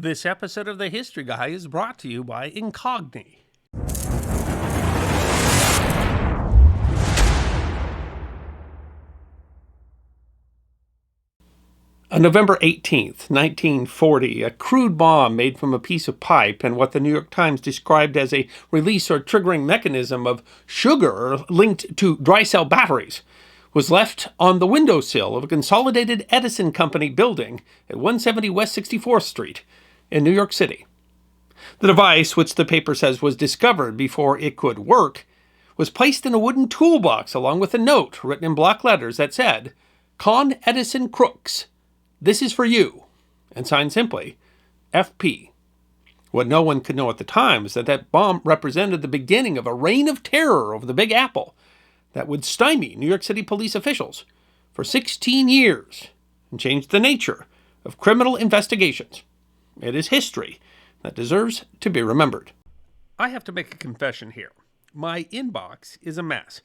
This episode of The History Guy is brought to you by Incogni. On November 18th, 1940, a crude bomb made from a piece of pipe and what the New York Times described as a release or triggering mechanism of sugar linked to dry cell batteries was left on the windowsill of a Consolidated Edison Company building at 170 West 64th Street in New York City. The device, which the paper says was discovered before it could work, was placed in a wooden toolbox along with a note written in block letters that said, Edison Crooks, this is for you, and signed simply, FP. What no one could know at the time is that that bomb represented the beginning of a reign of terror over the Big Apple that would stymie New York City police officials for 16 years and change the nature of criminal investigations. It is history that deserves to be remembered. I have to make a confession here. My inbox is a mess.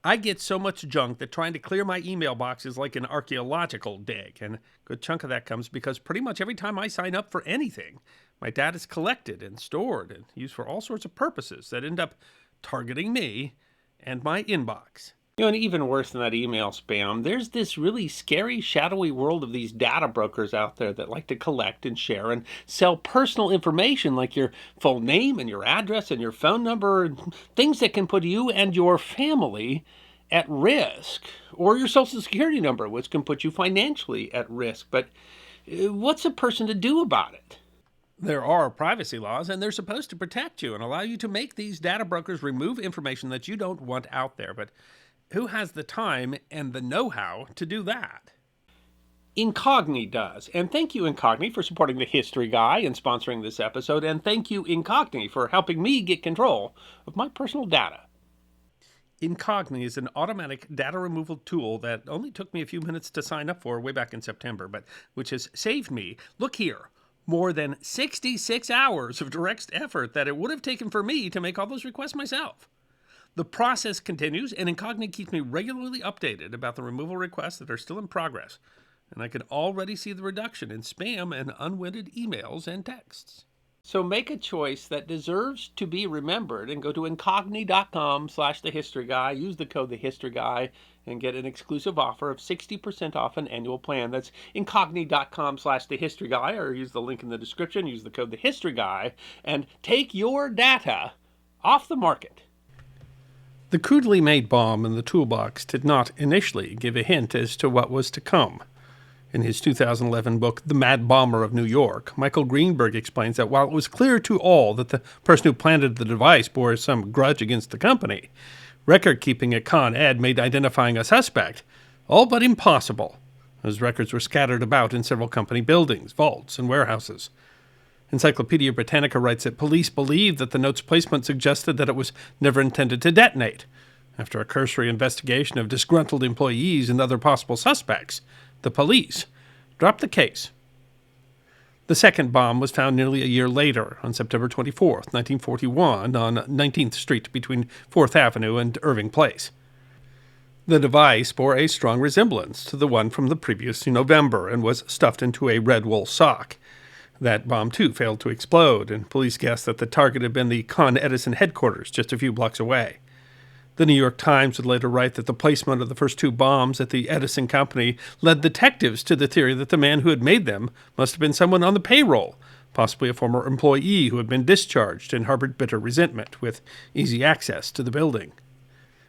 I get so much junk that trying to clear my email box is like an archaeological dig, and a good chunk of that comes because pretty much every time I sign up for anything, my data is collected and stored and used for all sorts of purposes that end up targeting me and my inbox. And even worse than that email spam, there's this really scary, shadowy world of these data brokers out there that like to collect and share and sell personal information like your full name and your address and your phone number, and things that can put you and your family at risk, or your social security number, which can put you financially at risk. But what's a person to do about it? There are privacy laws, and they're supposed to protect you and allow you to make these data brokers remove information that you don't want out there. But who has the time and the know-how to do that? Incogni does. And thank you, Incogni, for supporting the History Guy and sponsoring this episode. And thank you, Incogni, for helping me get control of my personal data. Incogni is an automatic data removal tool that only took me a few minutes to sign up for way back in September, but which has saved me, look here, more than 66 hours of direct effort that it would have taken for me to make all those requests myself. The process continues, and Incogni keeps me regularly updated about the removal requests that are still in progress, and I can already see the reduction in spam and unwanted emails and texts. So make a choice that deserves to be remembered and go to incogni.com/thehistoryguy, use the code thehistoryguy, and get an exclusive offer of 60% off an annual plan. That's incogni.com/thehistoryguy, or use the link in the description, use the code thehistoryguy, and take your data off the market. The crudely made bomb in the toolbox did not initially give a hint as to what was to come. In his 2011 book, The Mad Bomber of New York, Michael Greenberg explains that while it was clear to all that the person who planted the device bore some grudge against the company, record-keeping at Con Ed made identifying a suspect all but impossible, as records were scattered about in several company buildings, vaults, and warehouses. Encyclopedia Britannica writes that police believed that the note's placement suggested that it was never intended to detonate. After a cursory investigation of disgruntled employees and other possible suspects, the police dropped the case. The second bomb was found nearly a year later, on September 24th, 1941, on 19th Street between 4th Avenue and Irving Place. The device bore a strong resemblance to the one from the previous November and was stuffed into a red wool sock. That bomb, too, failed to explode, and police guessed that the target had been the Con Edison headquarters just a few blocks away. The New York Times would later write that the placement of the first two bombs at the Edison Company led detectives to the theory that the man who had made them must have been someone on the payroll, possibly a former employee who had been discharged and harbored bitter resentment with easy access to the building.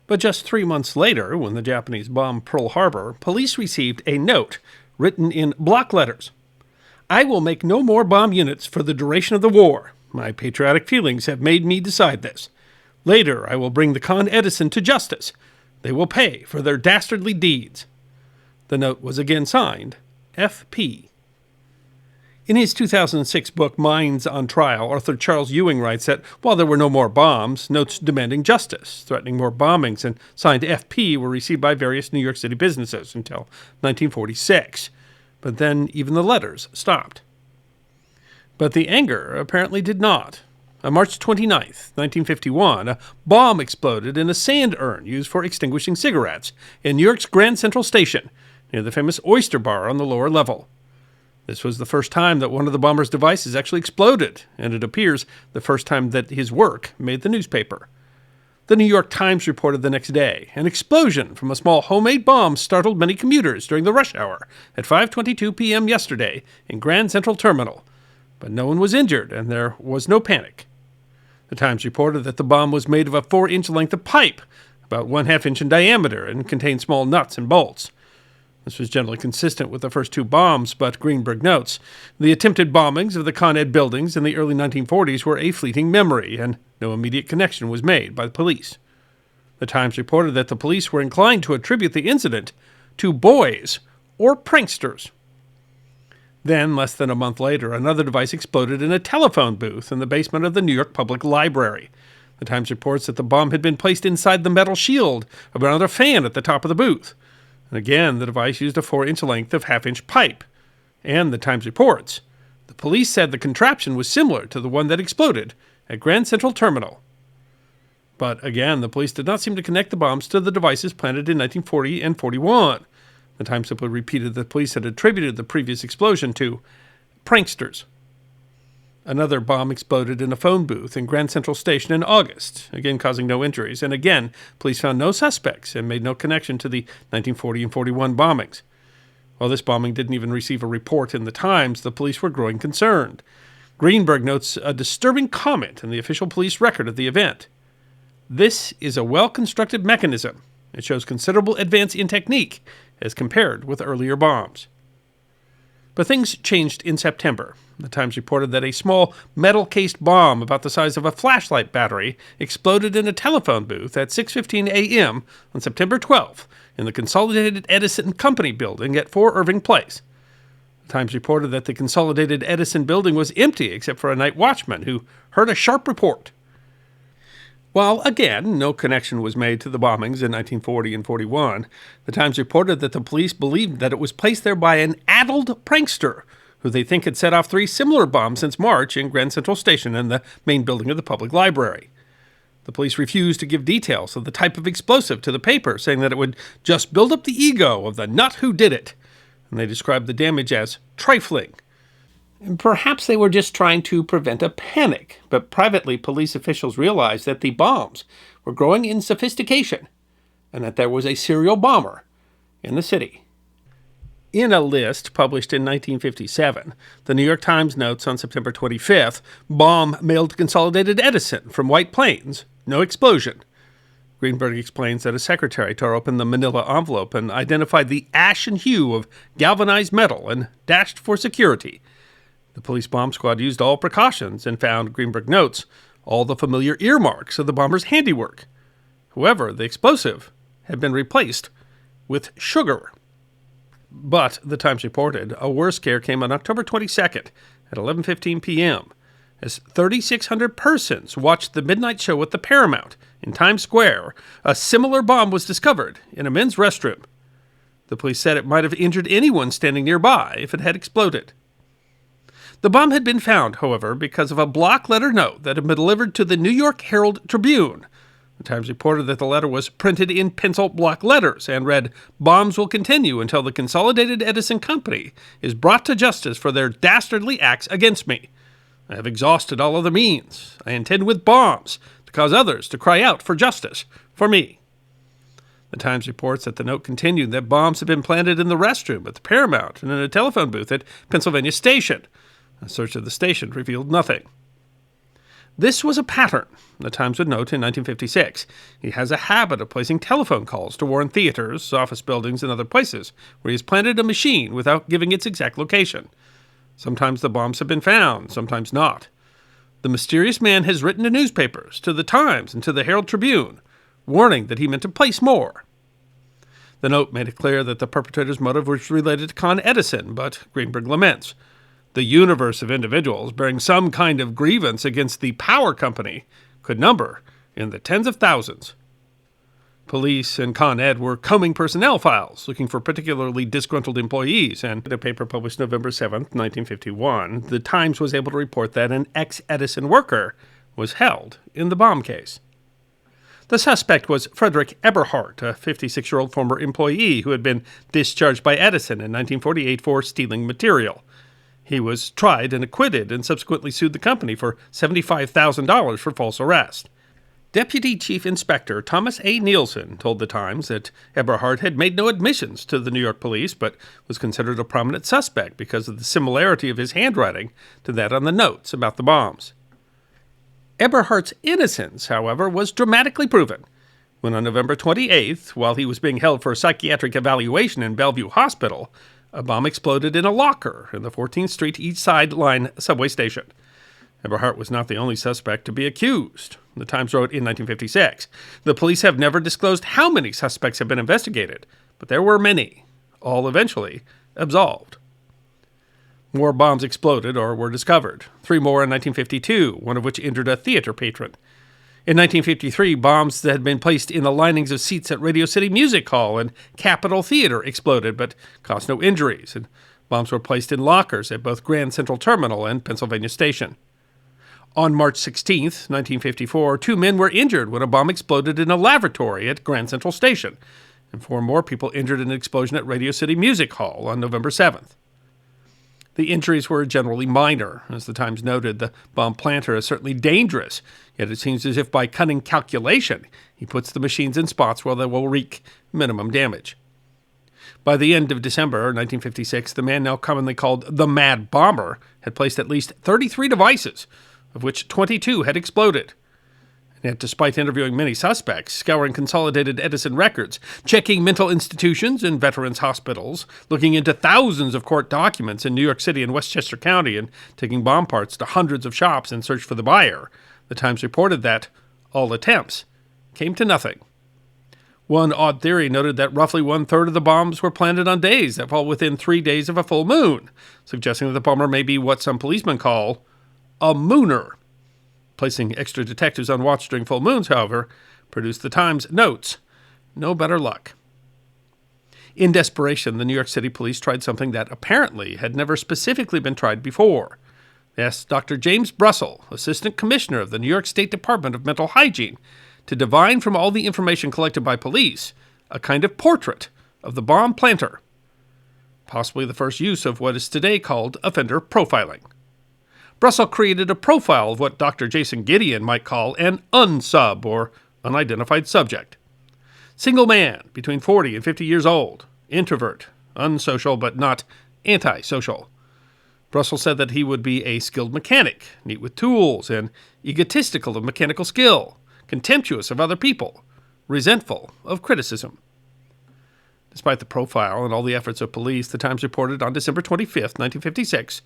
But just 3 months later, when the Japanese bombed Pearl Harbor, police received a note written in block letters. I will make no more bomb units for the duration of the war. My patriotic feelings have made me decide this. Later, I will bring the Con Edison to justice. They will pay for their dastardly deeds. The note was again signed, F.P. In his 2006 book, Minds on Trial, Arthur Charles Ewing writes that while there were no more bombs, notes demanding justice, threatening more bombings, and signed F.P. were received by various New York City businesses until 1946. But then even the letters stopped. But the anger apparently did not. On March 29th, 1951, a bomb exploded in a sand urn used for extinguishing cigarettes in New York's Grand Central Station, near the famous Oyster Bar on the lower level. This was the first time that one of the bomber's devices actually exploded, and it appears the first time that his work made the newspaper. The New York Times reported the next day, an explosion from a small homemade bomb startled many commuters during the rush hour at 5:22 p.m. yesterday in Grand Central Terminal, but no one was injured and there was no panic. The Times reported that the bomb was made of a 4-inch length of pipe, about 1/2 inch in diameter, and contained small nuts and bolts. This was generally consistent with the first two bombs, but Greenberg notes, the attempted bombings of the Con Ed buildings in the early 1940s were a fleeting memory, and no immediate connection was made by the police. The Times reported that the police were inclined to attribute the incident to boys or pranksters. Then, less than a month later, another device exploded in a telephone booth in the basement of the New York Public Library. The Times reports that the bomb had been placed inside the metal shield around a fan at the top of the booth. And again, the device used a 4-inch length of 1/2-inch pipe. And the Times reports, the police said the contraption was similar to the one that exploded at Grand Central Terminal. But again, the police did not seem to connect the bombs to the devices planted in 1940 and 41. The Times simply repeated that police had attributed the previous explosion to pranksters. Another bomb exploded in a phone booth in Grand Central Station in August, again causing no injuries, and again, police found no suspects and made no connection to the 1940 and 41 bombings. While this bombing didn't even receive a report in the Times, the police were growing concerned. Greenberg notes a disturbing comment in the official police record of the event. This is a well-constructed mechanism. It shows considerable advance in technique as compared with earlier bombs. But things changed in September. The Times reported that a small metal-cased bomb about the size of a flashlight battery exploded in a telephone booth at 6:15 a.m. on September 12th in the Consolidated Edison Company building at 4 Irving Place. The Times reported that the Consolidated Edison building was empty except for a night watchman who heard a sharp report. While, again, no connection was made to the bombings in 1940 and 41, the Times reported that the police believed that it was placed there by an addled prankster who they think had set off 3 similar bombs since March in Grand Central Station and the main building of the public library. The police refused to give details of the type of explosive to the paper, saying that it would just build up the ego of the nut who did it, and they described the damage as trifling. And perhaps they were just trying to prevent a panic, but privately police officials realized that the bombs were growing in sophistication and that there was a serial bomber in the city. In a list published in 1957, the New York Times notes on September 25th, bomb mailed to Consolidated Edison from White Plains, no explosion. Greenberg explains that a secretary tore open the manila envelope and identified the ashen hue of galvanized metal and dashed for security. The police bomb squad used all precautions and found, Greenberg notes, all the familiar earmarks of the bomber's handiwork. However, the explosive had been replaced with sugar. But, the Times reported, a worse scare came on October 22nd at 11:15 p.m. as 3,600 persons watched the midnight show at the Paramount in Times Square. A similar bomb was discovered in a men's restroom. The police said it might have injured anyone standing nearby if it had exploded. The bomb had been found, however, because of a block letter note that had been delivered to the New York Herald Tribune. The Times reported that the letter was printed in pencil block letters and read, "Bombs will continue until the Consolidated Edison Company is brought to justice for their dastardly acts against me. I have exhausted all other means. I intend with bombs to cause others to cry out for justice for me." The Times reports that the note continued that bombs had been planted in the restroom at the Paramount and in a telephone booth at Pennsylvania Station. A search of the station revealed nothing. This was a pattern, the Times would note in 1956. He has a habit of placing telephone calls to warn theaters, office buildings, and other places where he has planted a machine without giving its exact location. Sometimes the bombs have been found, sometimes not. The mysterious man has written to newspapers, to the Times, and to the Herald Tribune, warning that he meant to place more. The note made it clear that the perpetrator's motive was related to Con Edison, but Greenberg laments, the universe of individuals bearing some kind of grievance against the power company could number in the tens of thousands. Police and Con Ed were combing personnel files, looking for particularly disgruntled employees, and in a paper published November 7, 1951, the Times was able to report that an ex-Edison worker was held in the bomb case. The suspect was Frederick Eberhardt, a 56-year-old former employee who had been discharged by Edison in 1948 for stealing material. He was tried and acquitted and subsequently sued the company for $75,000 for false arrest. Deputy Chief Inspector Thomas A. Nielsen told the Times that Eberhard had made no admissions to the New York police, but was considered a prominent suspect because of the similarity of his handwriting to that on the notes about the bombs. Eberhard's innocence, however, was dramatically proven when on November 28th, while he was being held for a psychiatric evaluation in Bellevue Hospital, a bomb exploded in a locker in the 14th Street East Side Line subway station. Eberhard was not the only suspect to be accused. The Times wrote in 1956, "The police have never disclosed how many suspects have been investigated, but there were many, all eventually absolved." More bombs exploded or were discovered. 3 more in 1952, one of which injured a theater patron. In 1953, bombs that had been placed in the linings of seats at Radio City Music Hall and Capitol Theater exploded, but caused no injuries, and bombs were placed in lockers at both Grand Central Terminal and Pennsylvania Station. On March 16, 1954, 2 men were injured when a bomb exploded in a lavatory at Grand Central Station, and 4 more people injured in an explosion at Radio City Music Hall on November 7th. The injuries were generally minor. As the Times noted, the bomb planter is certainly dangerous, yet it seems as if by cunning calculation, he puts the machines in spots where they will wreak minimum damage. By the end of December 1956, the man now commonly called the Mad Bomber had placed at least 33 devices, of which 22 had exploded. And yet, despite interviewing many suspects, scouring Consolidated Edison records, checking mental institutions and veterans' hospitals, looking into thousands of court documents in New York City and Westchester County, and taking bomb parts to hundreds of shops in search for the buyer, the Times reported that all attempts came to nothing. One odd theory noted that roughly 1/3 of the bombs were planted on days that fall within 3 days of a full moon, suggesting that the bomber may be what some policemen call a mooner. Placing extra detectives on watch during full moons, however, produced the Times notes. No better luck. In desperation, the New York City police tried something that apparently had never specifically been tried before. They asked Dr. James Brussel, Assistant Commissioner of the New York State Department of Mental Hygiene, to divine from all the information collected by police a kind of portrait of the bomb planter, possibly the first use of what is today called offender profiling. Brussel created a profile of what Dr. Jason Gideon might call an unsub, or unidentified subject. Single man, between 40 and 50 years old, introvert, unsocial but not antisocial. Brussel said that he would be a skilled mechanic, neat with tools, and egotistical of mechanical skill, contemptuous of other people, resentful of criticism. Despite the profile and all the efforts of police, the Times reported on December 25th, 1956,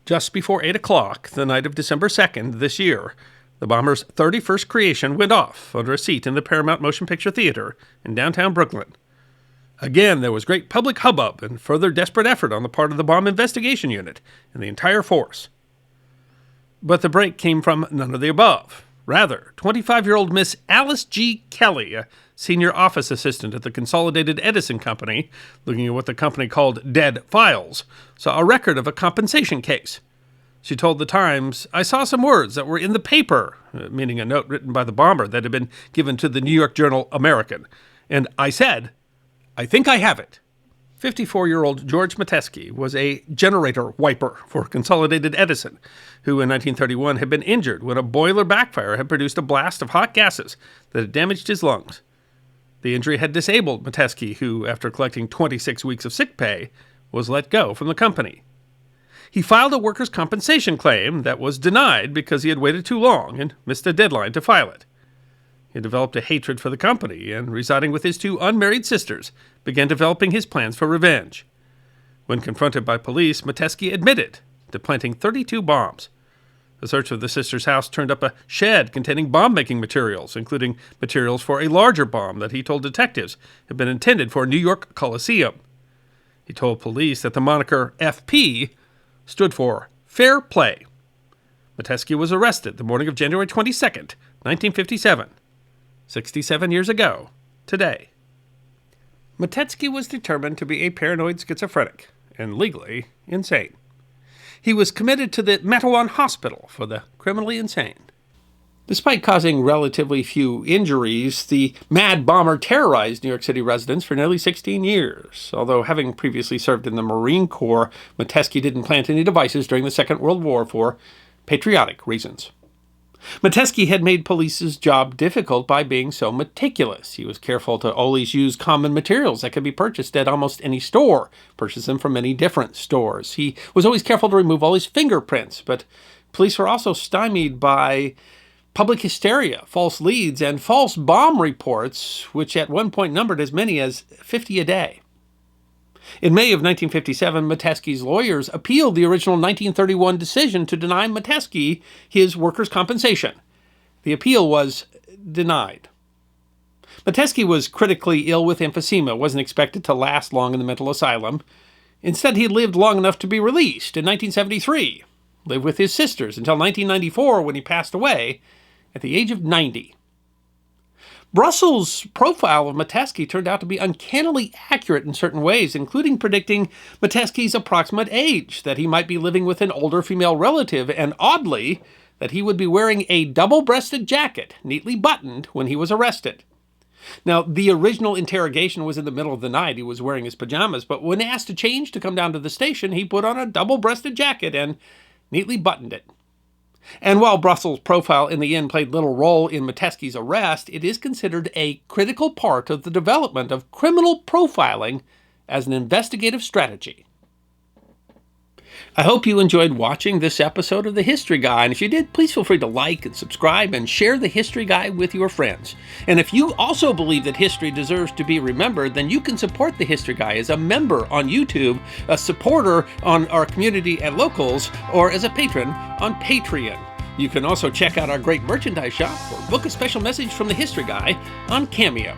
just before 8 o'clock, the night of December 2nd this year, the bomber's 31st creation went off under a seat in the Paramount Motion Picture Theater in downtown Brooklyn. Again, there was great public hubbub and further desperate effort on the part of the Bomb Investigation Unit and the entire force. But the break came from none of the above. Rather, 25-year-old Miss Alice G. Kelly, a senior office assistant at the Consolidated Edison Company, looking at what the company called dead files, saw a record of a compensation case. She told the Times, "I saw some words that were in the paper," meaning a note written by the bomber that had been given to the New York Journal American, "and I said, I think I have it." 54-year-old George Metesky was a generator wiper for Consolidated Edison, who in 1931 had been injured when a boiler backfire had produced a blast of hot gases that had damaged his lungs. The injury had disabled Metesky, who, after collecting 26 weeks of sick pay, was let go from the company. He filed a workers' compensation claim that was denied because he had waited too long and missed a deadline to file it. He developed a hatred for the company and, residing with his 2 unmarried sisters, began developing his plans for revenge. When confronted by police, Metesky admitted to planting 32 bombs. The search of the sisters' house turned up a shed containing bomb-making materials, including materials for a larger bomb that he told detectives had been intended for New York Coliseum. He told police that the moniker FP stood for Fair Play. Metesky was arrested the morning of January 22nd, 1957. 67 years ago, today. Metesky was determined to be a paranoid schizophrenic and legally insane. He was committed to the Matewan Hospital for the criminally insane. Despite causing relatively few injuries, the Mad Bomber terrorized New York City residents for nearly 16 years. Although having previously served in the Marine Corps, Metesky didn't plant any devices during the Second World War for patriotic reasons. Metesky had made police's job difficult by being so meticulous. He was careful to always use common materials that could be purchased at almost any store, purchase them from many different stores. He was always careful to remove all his fingerprints, but police were also stymied by public hysteria, false leads, and false bomb reports, which at one point numbered as many as 50 a day. In May of 1957, Metesky's lawyers appealed the original 1931 decision to deny Metesky his workers' compensation. The appeal was denied. Metesky was critically ill with emphysema, wasn't expected to last long in the mental asylum. Instead, he lived long enough to be released in 1973, lived with his sisters until 1994 when he passed away at the age of 90. Russell's profile of Metesky turned out to be uncannily accurate in certain ways, including predicting Metesky's approximate age, that he might be living with an older female relative, and oddly, that he would be wearing a double-breasted jacket, neatly buttoned, when he was arrested. Now, the original interrogation was in the middle of the night. He was wearing his pajamas, but when asked to change to come down to the station, he put on a double-breasted jacket and neatly buttoned it. And while Russell's profile in the end played little role in Metesky's arrest, it is considered a critical part of the development of criminal profiling as an investigative strategy. I hope you enjoyed watching this episode of The History Guy, and if you did, please feel free to like and subscribe and share The History Guy with your friends. And if you also believe that history deserves to be remembered, then you can support The History Guy as a member on YouTube, a supporter on our community at Locals, or as a patron on Patreon. You can also check out our great merchandise shop or book a special message from The History Guy on Cameo.